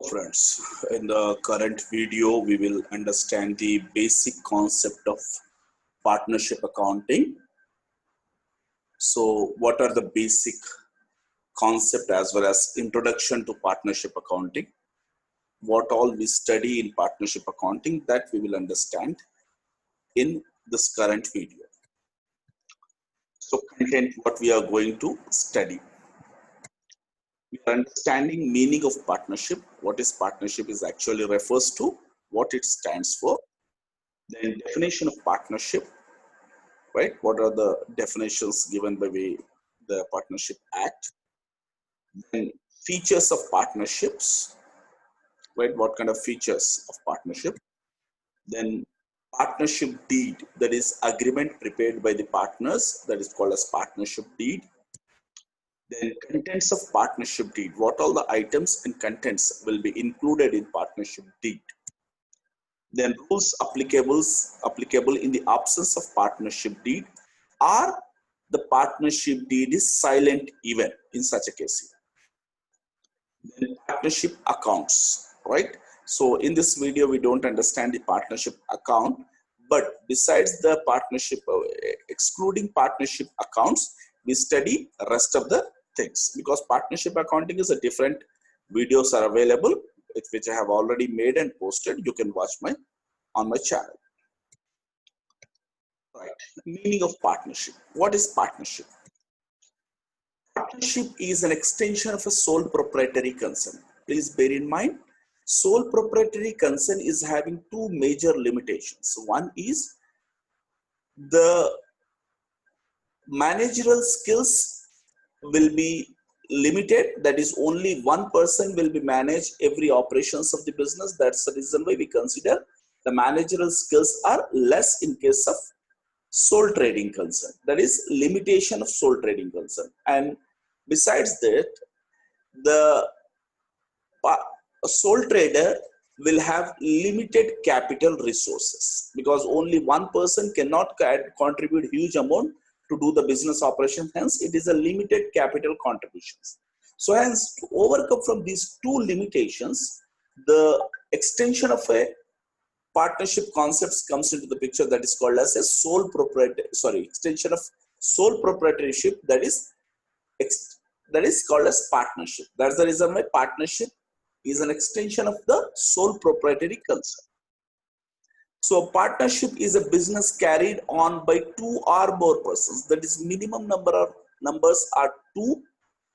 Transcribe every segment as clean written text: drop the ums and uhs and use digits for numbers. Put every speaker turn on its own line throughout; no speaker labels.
Friends, in the current video, we will understand the basic concept of partnership accounting. So, what are the basic concept as well as introduction to partnership accounting? What all we study in partnership accounting, that we will understand in this current video. So, content what we are going to study. We are understanding meaning of partnership. What is partnership is actually refers to, what it stands for. Then definition of partnership, right? What are the definitions given by the Partnership Act? Then features of partnerships, right? What kind of features of partnership? Then partnership deed, that is agreement prepared by the partners, that is called as partnership deed. Then contents of partnership deed, what all the items and contents will be included in partnership deed. Then rules applicable in the absence of partnership deed, or the partnership deed is silent even in such a case. Then partnership accounts, right? So in this video we don't understand the partnership account, but besides the partnership, excluding partnership accounts, we study rest of the things, because partnership accounting is a different videos are available, which I have already made and posted. You can watch on my channel. Right. Meaning of partnership. What is partnership? Partnership is an extension of a sole proprietary concern. Please bear in mind, sole proprietary concern is having two major limitations. One is the managerial skills will be limited, that is only one person will be manage every operations of the business. That's the reason why we consider the managerial skills are less in case of sole trading concern. That is limitation of sole trading concern. And besides that, the sole trader will have limited capital resources, because only one person cannot contribute huge amount to do the business operation. Hence, it is a limited capital contributions. So hence, to overcome from these two limitations, the extension of a partnership concepts comes into the picture, that is called as a extension of sole proprietorship, that is called as partnership. That's the reason why partnership is an extension of the sole proprietary concern. So partnership is a business carried on by two or more persons. That is minimum numbers are two.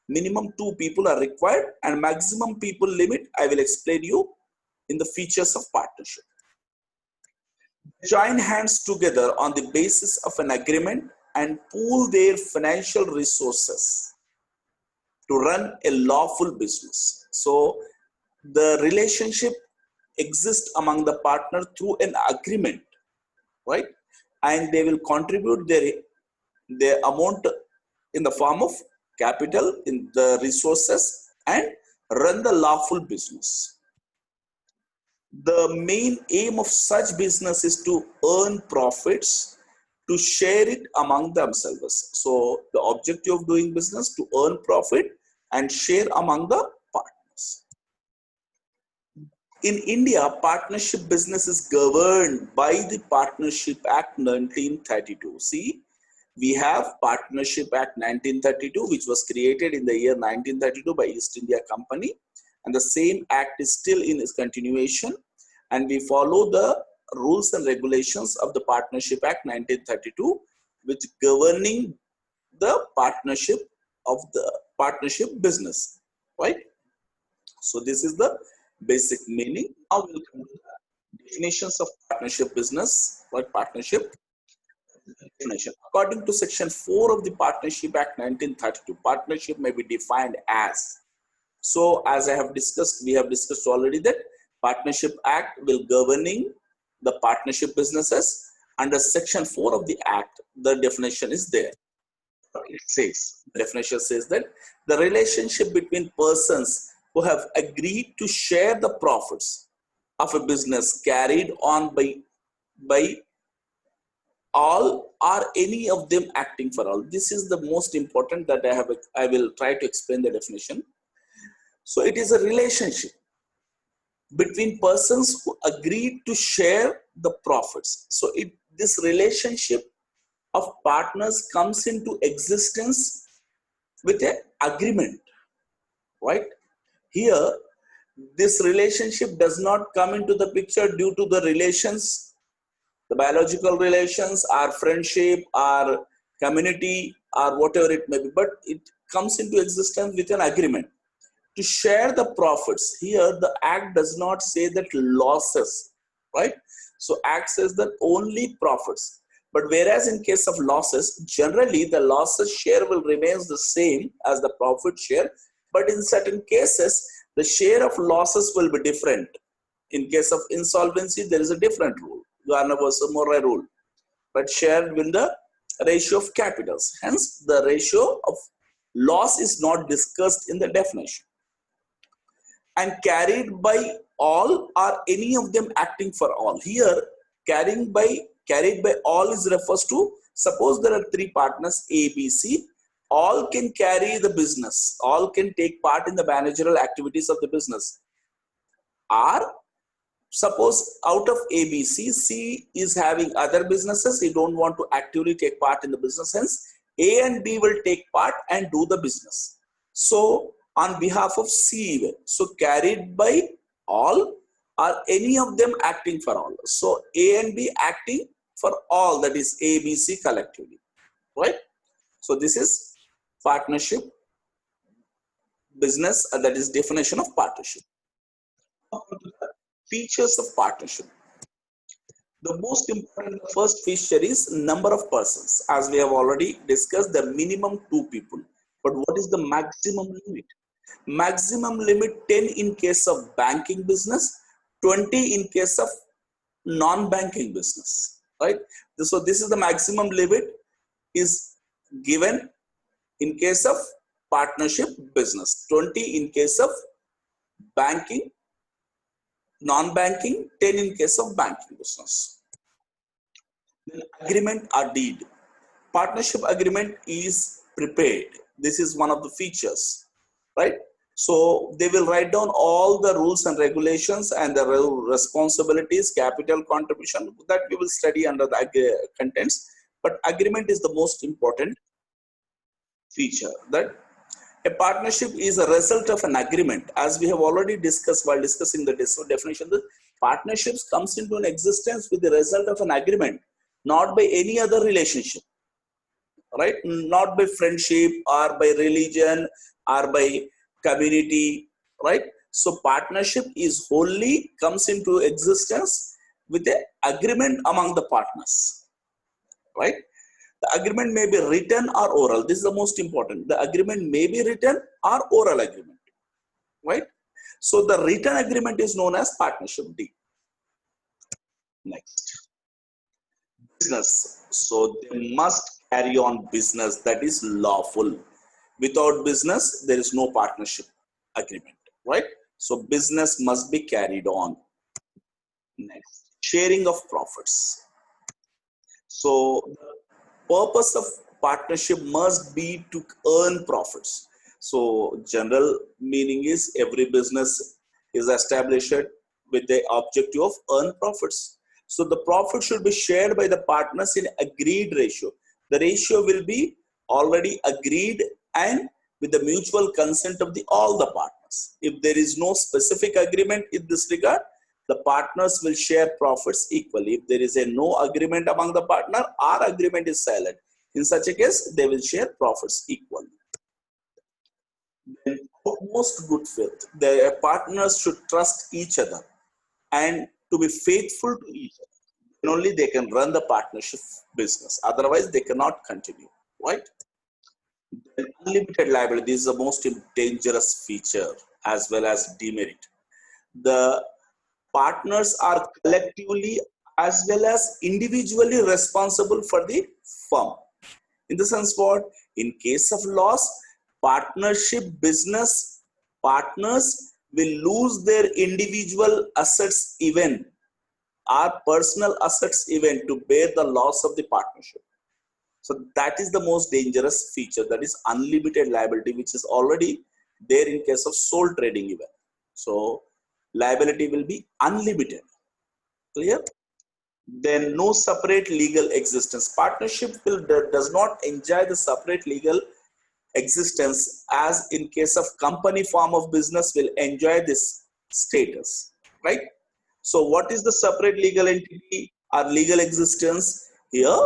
Minimum two people are required, and maximum people limit I will explain you in the features of partnership. Join hands together on the basis of an agreement and pool their financial resources to run a lawful business. So the relationship exists among the partner through an agreement, right? And they will contribute their amount in the form of capital, in the resources, and run the lawful business. The main aim of such business is to earn profits, to share it among themselves. So the objective of doing business to earn profit and share among the partners. In India, partnership business is governed by the Partnership Act 1932. See, we have Partnership Act 1932, which was created in the year 1932 by East India Company. And the same act is still in its continuation, and we follow the rules and regulations of the Partnership Act 1932, which governing the partnership business, right? So this is the basic meaning. Now we'll come to the definitions of partnership business. What partnership? Definition. According to section 4 of the Partnership Act 1932, partnership may be defined as. So as I have discussed, we have discussed already that Partnership Act will governing the partnership businesses. Under section 4 of the Act, the definition is there. It says, the definition says that the relationship between persons who have agreed to share the profits of a business carried on by all or any of them acting for all. This is the most important that I will try to explain the definition. So it is a relationship between persons who agreed to share the profits. So this relationship of partners comes into existence with an agreement, right? Here, this relationship does not come into the picture due to the relations, the biological relations, our friendship, our community, or whatever it may be, but it comes into existence with an agreement to share the profits. Here, the act does not say that losses, right? So, act says that only profits. But whereas in case of losses, generally the losses share will remain the same as the profit share. But in certain cases, the share of losses will be different. In case of insolvency, there is a different rule, Garner versus Murray rule, but shared with the ratio of capitals. Hence, the ratio of loss is not discussed in the definition. And carried by all or any of them acting for all. Here, carried by all is refers to, suppose there are three partners A, B, C, all can carry the business, all can take part in the managerial activities of the business. Or suppose out of A, B, C is having other businesses, he don't want to actively take part in the business, hence A and B will take part and do the business. So on behalf of C even, so carried by all or any of them acting for all. So A and B acting for all, that is A, B, C collectively, right? So this is partnership business, that is definition of partnership. Features of partnership. The most important, the first feature is number of persons. As we have already discussed, the minimum 2 people. But what is the maximum limit? Maximum limit 10 in case of banking business, 20 in case of non-banking business, right? So this is the maximum limit is given in case of partnership business, 20 in case of banking, non-banking, 10 in case of banking business. Then agreement or deed. Partnership agreement is prepared. This is one of the features, right? So they will write down all the rules and regulations and the responsibilities, capital contribution, that we will study under the contents. But agreement is the most important feature. That a partnership is a result of an agreement. As we have already discussed while discussing the definition, the partnerships comes into an existence with the result of an agreement, not by any other relationship, right? Not by friendship or by religion or by community, right? So partnership is wholly comes into existence with an agreement among the partners, right? The agreement may be written or oral. This is the most important. The agreement may be written or oral agreement, right? So the written agreement is known as partnership deed. Next, business. So they must carry on business that is lawful. Without business, there is no partnership agreement, right? So business must be carried on. Next, sharing of profits. So the purpose of partnership must be to earn profits. So general meaning is every business is established with the objective of earn profits. So the profit should be shared by the partners in agreed ratio. The ratio will be already agreed and with the mutual consent of all the partners. If there is no specific agreement in this regard, the partners will share profits equally. If there is no agreement among the partner, our agreement is silent. In such a case, they will share profits equally. Then, utmost good faith. The partners should trust each other and to be faithful to each other. Then only they can run the partnership business. Otherwise, they cannot continue, right? Then unlimited liability. This is the most dangerous feature as well as demerit. The partners are collectively as well as individually responsible for the firm. In the sense what? In case of loss, partnership business partners will lose their individual assets even or personal assets even to bear the loss of the partnership. So that is the most dangerous feature, that is unlimited liability, which is already there in case of sole trading even. So liability will be unlimited. Clear? Then no separate legal existence. Partnership does not enjoy the separate legal existence as in case of company form of business will enjoy this status, right? So what is the separate legal entity or legal existence? Here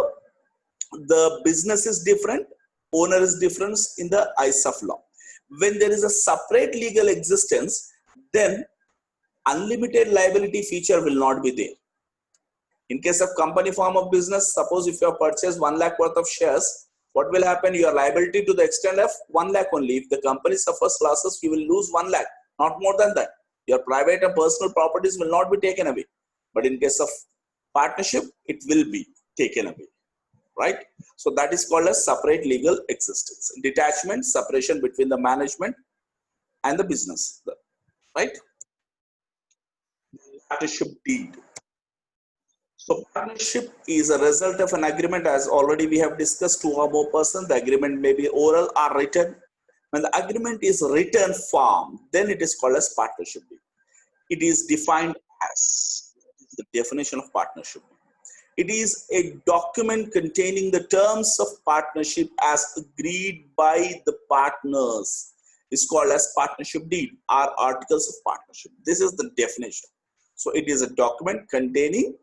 the business is different, owner is different in the eyes of law. When there is a separate legal existence, then unlimited liability feature will not be there. In case of company form of business, suppose if you have purchased 1 lakh worth of shares, what will happen? Your liability to the extent of 1 lakh only. If the company suffers losses, you will lose 1 lakh, not more than that. Your private and personal properties will not be taken away. But in case of partnership, it will be taken away, right? So that is called as separate legal existence. Detachment, separation between the management and the business, right? Partnership deed. So partnership is a result of an agreement, as already we have discussed, two or more persons. The agreement may be oral or written. When the agreement is written form, then it is called as partnership deed. It is defined as the definition of partnership. It is a document containing the terms of partnership as agreed by the partners. It's called as partnership deed or articles of partnership. This is the definition. So it is a document containing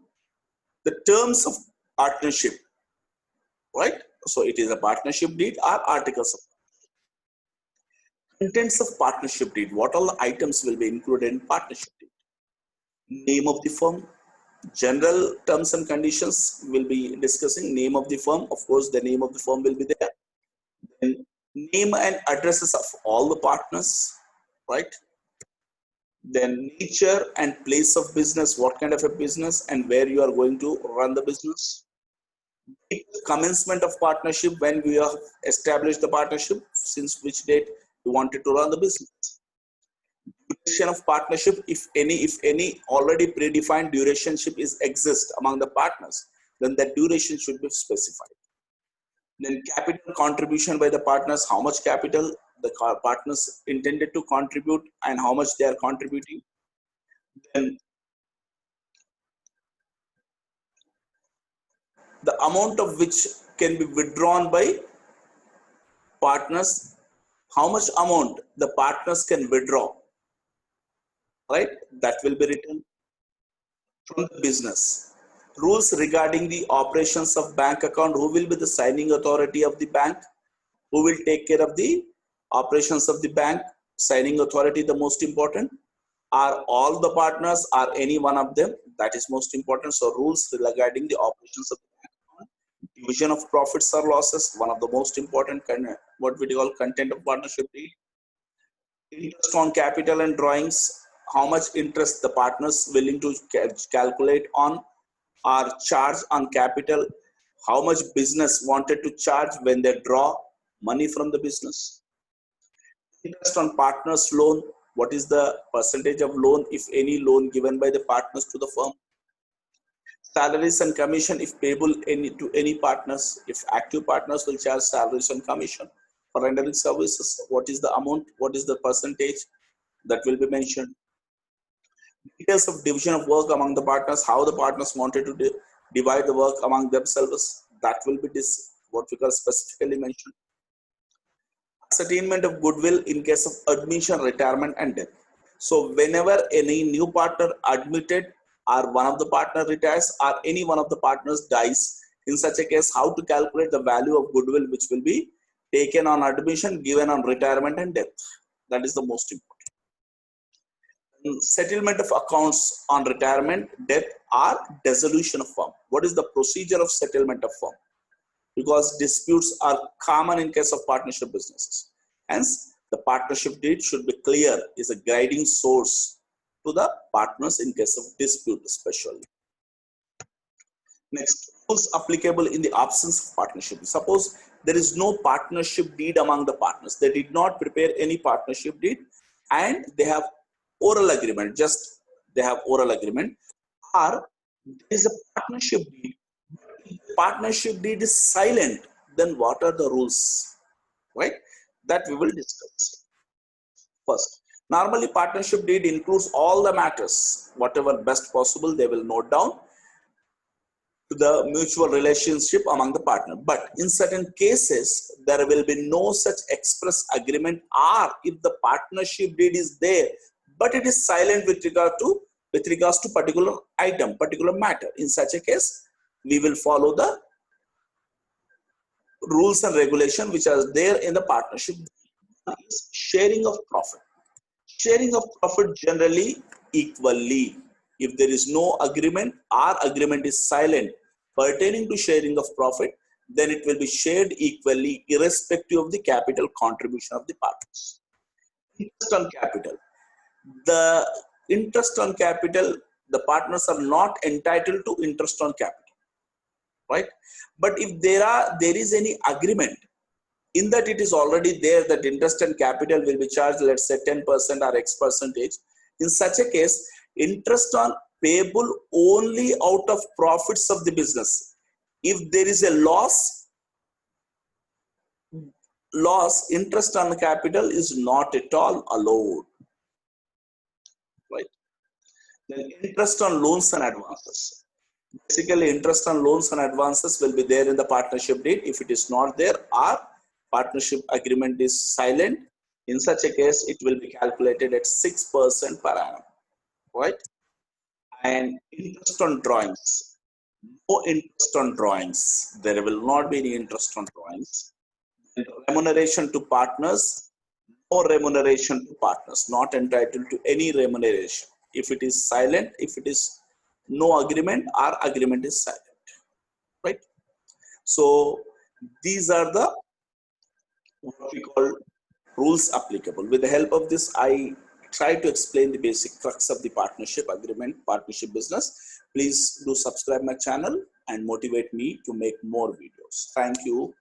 the terms of partnership, right? So it is a partnership deed or articles of contents of partnership deed. What all the items will be included in partnership deed? Name of the firm. General terms and conditions will be discussing. Name of the firm, of course, the name of the firm will be there. Then name and addresses of all the partners, right? Then nature and place of business, what kind of a business and where you are going to run the business. Commencement of partnership, when we have established the partnership, since which date you wanted to run the business. Duration of partnership, if any already predefined durationship is exist among the partners, then that duration should be specified. Then capital contribution by the partners, how much capital the partners intended to contribute and how much they are contributing. Then the amount of which can be withdrawn by partners, how much amount the partners can withdraw, right? That will be written. From the business. Rules regarding the operations of bank account, who will be the signing authority of the bank, who will take care of the operations of the bank, signing authority the most important. Are all the partners, are any one of them? That is most important. So rules regarding the operations of the bank account. Division of profits or losses, one of the most important, what we call content of partnership deed. Interest on capital and drawings, how much interest the partners willing to calculate on or charge on capital, how much business wanted to charge when they draw money from the business. Interest on partners loan, what is the percentage of loan, if any loan given by the partners to the firm. Salaries and commission, if payable to any partners, if active partners will charge salaries and commission for rendering services, what is the amount, what is the percentage that will be mentioned. Details of division of work among the partners, how the partners wanted to divide the work among themselves, that will be what we call specifically mentioned. Ascertainment of goodwill in case of admission, retirement and death. So whenever any new partner admitted or one of the partner retires or any one of the partners dies, in such a case, how to calculate the value of goodwill which will be taken on admission, given on retirement and death. That is the most important. Settlement of accounts on retirement, death or dissolution of firm. What is the procedure of settlement of firm? Because disputes are common in case of partnership businesses. Hence, the partnership deed should be clear, is a guiding source to the partners in case of dispute especially. Next, rules applicable in the absence of partnership. Suppose there is no partnership deed among the partners. They did not prepare any partnership deed and they have oral agreement, just they have oral agreement, or there is a partnership deed. Partnership deed is silent, then what are the rules, right? That we will discuss first. Normally, partnership deed includes all the matters, whatever best possible, they will note down to the mutual relationship among the partner. But in certain cases, there will be no such express agreement, or if the partnership deed is there, but it is silent with regards to particular item, particular matter. In such a case, we will follow the rules and regulation which are there in the partnership. Is sharing of profit. Sharing of profit generally equally. If there is no agreement, or agreement is silent pertaining to sharing of profit, then it will be shared equally irrespective of the capital contribution of the partners. Interest on capital. The interest on capital, the partners are not entitled to interest on capital, right? But if there is any agreement in that it is already there that interest and capital will be charged, let's say 10% or X percentage. In such a case, interest on payable only out of profits of the business. If there is a loss, interest on capital is not at all allowed, right? Then interest on loans and advances. Basically, interest on loans and advances will be there in the partnership deed. If it is not there, or partnership agreement is silent, in such a case, it will be calculated at 6% per annum, right? And interest on drawings. No interest on drawings. There will not be any interest on drawings. And remuneration to partners. No remuneration to partners. Not entitled to any remuneration. If it is silent, if it is no agreement, or agreement is silent, right? So these are the what we call rules applicable. With the help of this, I try to explain the basic crux of the partnership agreement, partnership business. Please do subscribe my channel and motivate me to make more videos. Thank you.